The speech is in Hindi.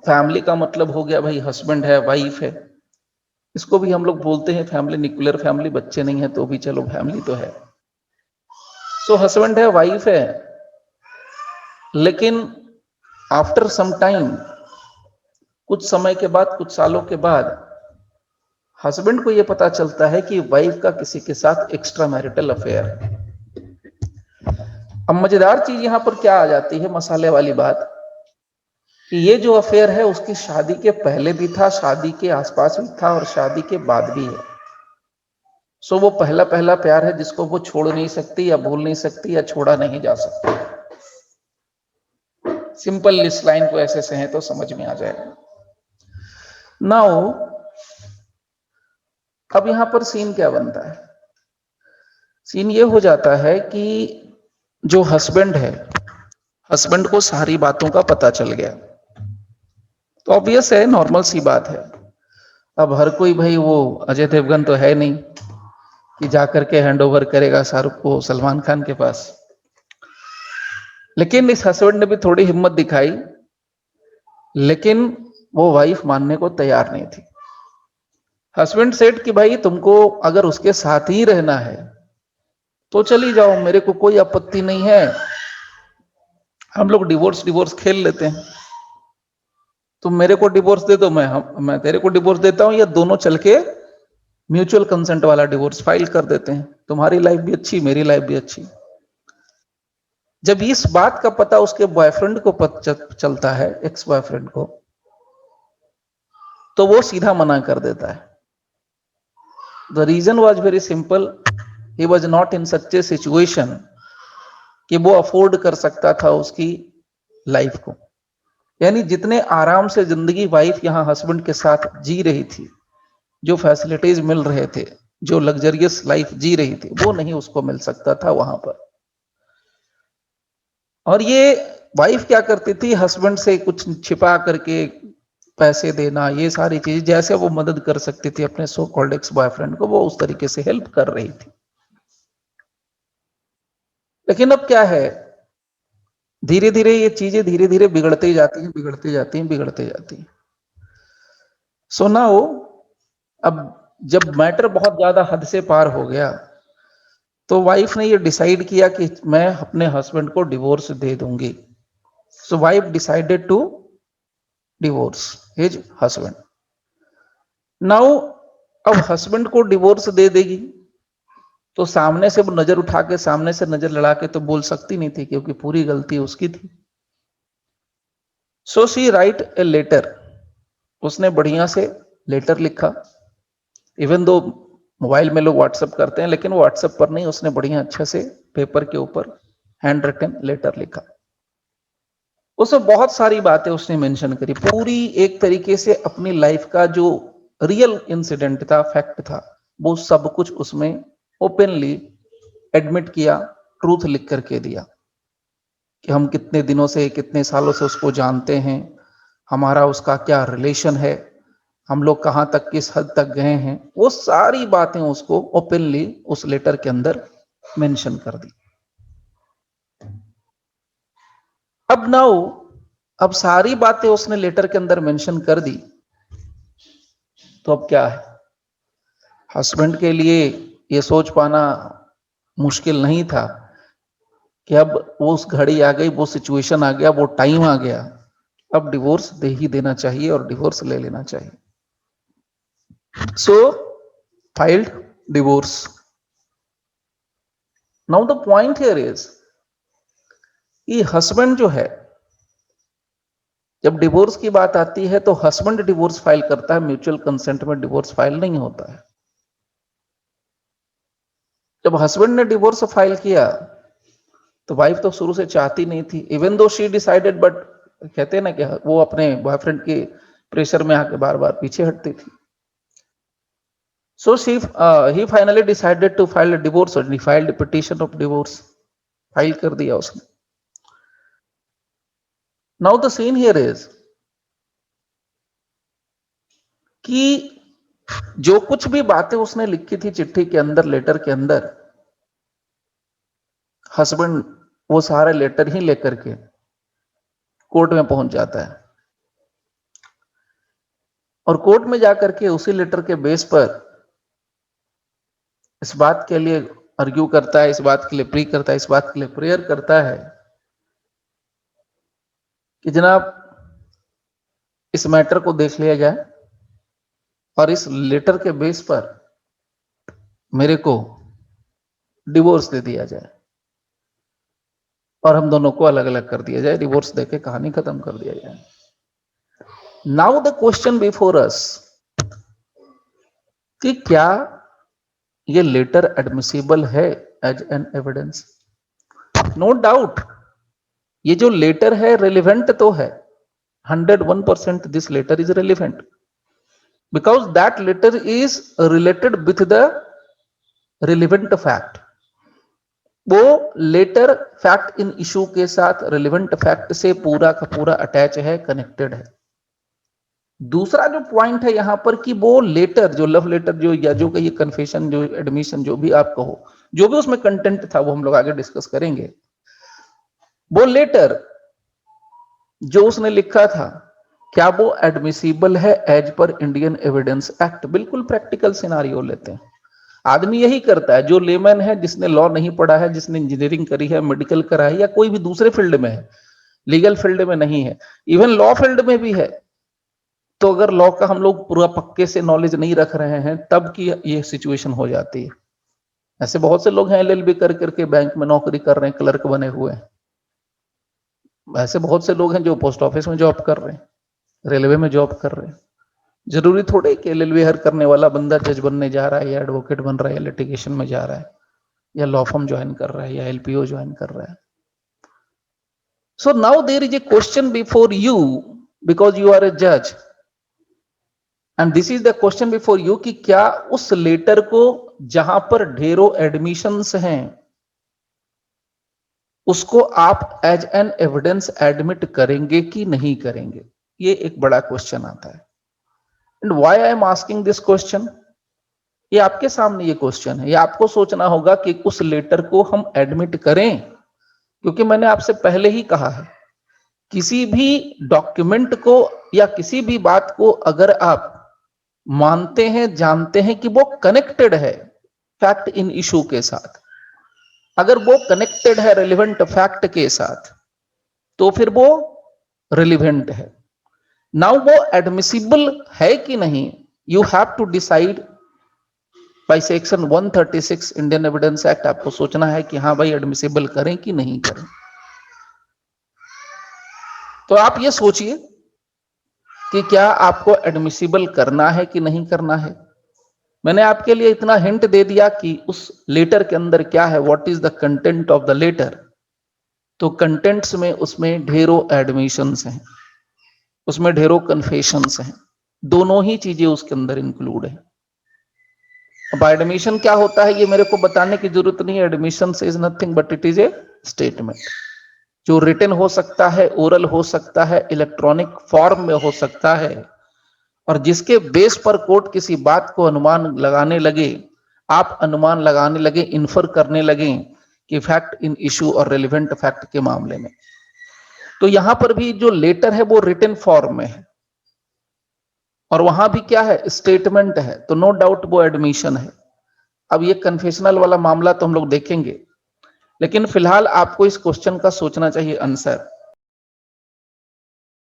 फैमिली का मतलब हो गया भाई हस्बैंड है, वाइफ है, इसको भी हम लोग बोलते हैं फैमिली, न्यूक्लियर फैमिली, बच्चे नहीं है तो भी चलो फैमिली तो है। सो हस्बैंड है, वाइफ है, लेकिन आफ्टर सम टाइम, कुछ समय के बाद, कुछ सालों के बाद, हस्बैंड को यह पता चलता है कि वाइफ का किसी के साथ एक्स्ट्रा मैरिटल अफेयर है। अब मजेदार चीज यहां पर क्या आ जाती है, मसाले वाली बात, कि ये जो अफेयर है उसकी शादी के पहले भी था, शादी के आसपास भी था और शादी के बाद भी है। सो वो पहला पहला प्यार है जिसको वो छोड़ नहीं सकती या भूल नहीं सकती या छोड़ा नहीं जा सकता। सिंपल इस लाइन को ऐसे से है तो समझ में आ जाएगा। नाउ अब यहां पर सीन क्या बनता है, सीन ये हो जाता है कि जो हस्बैंड है, हस्बैंड को सारी बातों का पता चल गया, तो ऑब्वियस है, नॉर्मल सी बात है। अब हर कोई भाई वो अजय देवगन तो है नहीं कि जाकर के हैंड ओवर करेगा शाहरुख को सलमान खान के पास। लेकिन इस हस्बैंड ने भी थोड़ी हिम्मत दिखाई, लेकिन वो वाइफ मानने को तैयार नहीं थी। हस्बैंड सेड कि भाई तुमको अगर उसके साथ ही रहना है तो चली जाओ, मेरे को कोई आपत्ति नहीं है, हम लोग डिवोर्स डिवोर्स खेल लेते हैं, तुम मेरे को डिवोर्स दे दो, मैं तेरे को डिवोर्स देता हूं, या दोनों चल के म्यूचुअल कंसेंट वाला डिवोर्स फाइल कर देते हैं, तुम्हारी लाइफ भी अच्छी, मेरी लाइफ भी अच्छी। जब इस बात का पता उसके बॉयफ्रेंड को चलता है, एक्स बॉयफ्रेंड को, तो वो सीधा मना कर देता है। The reason was very simple, he was not in such a situation कि वो अफोर्ड कर सकता था उसकी लाइफ को। यानी जितने आराम से जिंदगी वाइफ यहां हस्बैंड के साथ जी रही थी, जो फैसिलिटीज मिल रहे थे, जो लग्जरियस लाइफ जी रही थी, वो नहीं उसको मिल सकता था वहां पर। और ये वाइफ क्या करती थी, हस्बैंड से कुछ छिपा करके पैसे देना, ये सारी चीज, जैसे वो मदद कर सकती थी अपने सो कॉल्ड एक्स बॉयफ्रेंड को, वो उस तरीके से हेल्प कर रही थी। लेकिन अब क्या है, धीरे धीरे ये चीजें धीरे धीरे बिगड़ती जाती हैं, बिगड़ती जाती हैं, बिगड़ती जाती हैं। सो नाउ अब जब मैटर बहुत ज्यादा हद से पार हो गया, तो वाइफ ने ये डिसाइड किया कि मैं अपने हस्बैंड को डिवोर्स दे दूंगी। So wife decided to divorce his husband. Now अब हस्बैंड को डिवोर्स दे देगी तो सामने से वो नजर उठा के, सामने से नजर लड़ा के तो बोल सकती नहीं थी, क्योंकि पूरी गलती उसकी थी। So she write a letter, उसने बढ़िया से लेटर लिखा। इवन दो मोबाइल में लोग व्हाट्सएप करते हैं, लेकिन वो व्हाट्सएप पर नहीं, उसने बढ़िया अच्छे से पेपर के ऊपर हैंड रिटन लेटर लिखा। उसमें बहुत सारी बातें उसने मेंशन करी, पूरी एक तरीके से अपनी लाइफ का जो रियल इंसिडेंट था, फैक्ट था, वो सब कुछ उसमें ओपनली एडमिट किया, ट्रूथ लिख करके दिया कि हम कितने दिनों से, कितने सालों से उसको जानते हैं, हमारा उसका क्या रिलेशन है, हम लोग कहां तक, किस हद तक गए हैं, वो सारी बातें उसको ओपनली उस लेटर के अंदर मेंशन कर दी। अब नाउ, अब सारी बातें उसने लेटर के अंदर मेंशन कर दी, तो अब क्या है, हस्बैंड के लिए ये सोच पाना मुश्किल नहीं था कि अब वो उस घड़ी आ गई, वो सिचुएशन आ गया, वो टाइम आ गया, अब डिवोर्स दे ही देना चाहिए और डिवोर्स ले लेना चाहिए। So filed divorce. Now the point here is, ये हस्बैंड जो है, जब डिवोर्स की बात आती है तो हस्बैंड डिवोर्स फाइल करता है, म्यूचुअल कंसेंट में डिवोर्स फाइल नहीं होता है। जब हस्बैंड ने डिवोर्स फाइल किया तो वाइफ तो शुरू से चाहती नहीं थी, even though she decided, but कहते हैं ना कि वो अपने बॉयफ्रेंड के प्रेशर में आके बार बार पीछे हटती थी। So he finally decided to file divorce, और filed petition of divorce, file कर दिया उसने। Now the scene here is कि जो कुछ भी बातें उसने लिखी थी चिट्ठी के अंदर, लेटर के अंदर, हस्बैंड वो सारे लेटर ही लेकर के कोर्ट में पहुंच जाता है। और कोर्ट में जाकर के उसी लेटर के बेस पर इस बात के लिए आर्ग्यू करता है, इस बात के लिए प्री करता है, इस बात के लिए प्रेयर करता है कि जनाब इस मैटर को देख लिया जाए और इस लेटर के बेस पर मेरे को डिवोर्स दे दिया जाए और हम दोनों को अलग अलग कर दिया जाए, डिवोर्स देके कहानी खत्म कर दिया जाए। Now the question before us कि क्या ये लेटर एडमिसिबल है as an evidence? No doubt ये जो लेटर है रिलेवेंट तो है, 101% this letter is relevant because that letter is related with the relevant fact. वो लेटर फैक्ट इन इशू के साथ रिलेवेंट फैक्ट से पूरा का पूरा अटैच है, कनेक्टेड है। दूसरा जो पॉइंट है यहां पर कि वो लेटर जो लव लेटर जो या जो ये कन्फेशन जो एडमिशन जो भी आप कहो, जो भी उसमें कंटेंट था वो हम लोग आगे डिस्कस करेंगे। वो लेटर जो उसने लिखा था क्या वो एडमिसिबल है as per Indian Evidence Act? बिल्कुल प्रैक्टिकल सिनारियो लेते हैं। आदमी यही करता है जो लेमैन है, जिसने लॉ नहीं पढ़ा है, जिसने इंजीनियरिंग करी है, मेडिकल करा है या कोई भी दूसरे फील्ड में है, लीगल फील्ड में नहीं है, इवन लॉ फील्ड में भी है, तो अगर लॉ का हम लोग पूरा पक्के से नॉलेज नहीं रख रहे हैं तब की ये सिचुएशन हो जाती है। ऐसे बहुत से लोग हैं एलएलबी कर करके बैंक में नौकरी कर रहे हैं, क्लर्क बने हुए हैं। ऐसे बहुत से लोग हैं जो पोस्ट ऑफिस में जॉब कर रहे हैं, रेलवे में जॉब कर रहे हैं। जरूरी थोड़े कि एलएलबी हर करने वाला बंदा जज बनने जा रहा है या एडवोकेट बन रहा है या लिटिगेशन में जा रहा है या लॉ फर्म ज्वाइन कर रहा है या एलपीओ ज्वाइन कर रहा है। So now there is a question before you because you are a जज and this is the question before you कि क्या उस लेटर को जहां पर ढेरों एडमिशंस हैं उसको आप एज एन एविडेंस एडमिट करेंगे कि नहीं करेंगे? ये एक बड़ा क्वेश्चन आता है। And why I am asking this question, ये आपके सामने ये क्वेश्चन है, ये आपको सोचना होगा कि उस लेटर को हम एडमिट करें, क्योंकि मैंने आपसे पहले ही कहा है किसी भी डॉक्यूमेंट को या किसी भी बात को अगर आप मानते हैं, जानते हैं कि वो कनेक्टेड है फैक्ट इन इशू के साथ, अगर वो कनेक्टेड है रिलेवेंट फैक्ट के साथ, तो फिर वो रिलेवेंट है। नाउ वो एडमिसिबल है कि नहीं, you have to decide by section 136 Indian Evidence Act. आपको सोचना है कि हाँ भाई एडमिसिबल करें कि नहीं करें। तो आप ये सोचिए कि क्या आपको एडमिसिबल करना है कि नहीं करना है। मैंने आपके लिए इतना हिंट दे दिया कि उस लेटर के अंदर क्या है, what is the content of the letter. तो कंटेंट्स में उसमें ढेरों एडमिशंस हैं, उसमें ढेरों कन्फेशंस हैं, दोनों ही चीजें उसके अंदर इंक्लूड है। अब एडमिशन क्या होता है ये मेरे को बताने की जरूरत नहीं है। Admission is nothing but it is a statement जो रिटन हो सकता है, ओरल हो सकता है, इलेक्ट्रॉनिक फॉर्म में हो सकता है, और जिसके बेस पर कोर्ट किसी बात को अनुमान लगाने लगे, आप अनुमान लगाने लगे, इन्फर करने लगे कि फैक्ट इन इशू और रेलिवेंट फैक्ट के मामले में। तो यहां पर भी जो लेटर है वो रिटन फॉर्म में है और वहां भी क्या है, स्टेटमेंट है, तो नो डाउट वो एडमिशन है। अब ये कन्फेशनल वाला मामला तो हम लोग देखेंगे, लेकिन फिलहाल आपको इस क्वेश्चन का सोचना चाहिए आंसर